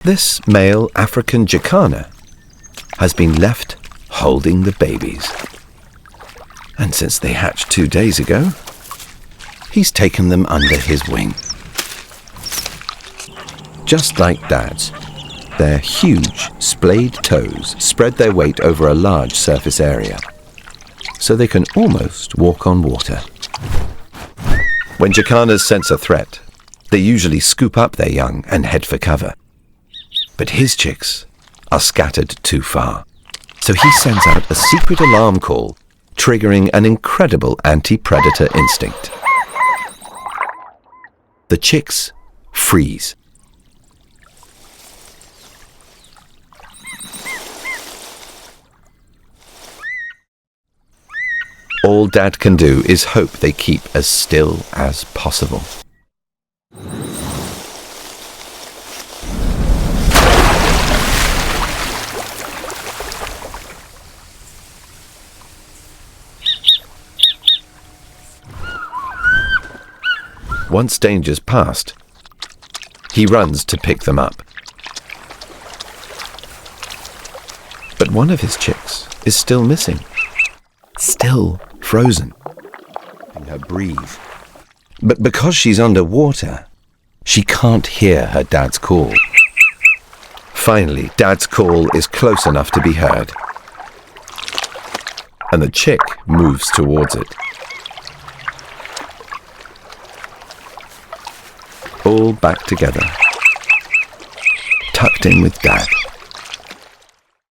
This male African jacana has been left holding the babies. And since they hatched 2 days ago, he's taken them under his wing. Just like Dad's, their huge, splayed toes spread their weight over a large surface area, so they can almost walk on water. When jacanas sense a threat, they usually scoop up their young and head for cover. But his chicks are scattered too far, so he sends out a secret alarm call, triggering an incredible anti-predator instinct. The chicks freeze. All Dad can do is hope they keep as still as possible. Once danger's past, he runs to pick them up. But one of his chicks is still missing, still frozen. Her breathe. But because she's underwater, she can't hear her dad's call. Finally, Dad's call is close enough to be heard, and the chick moves towards it. All back together, tucked in with Dad.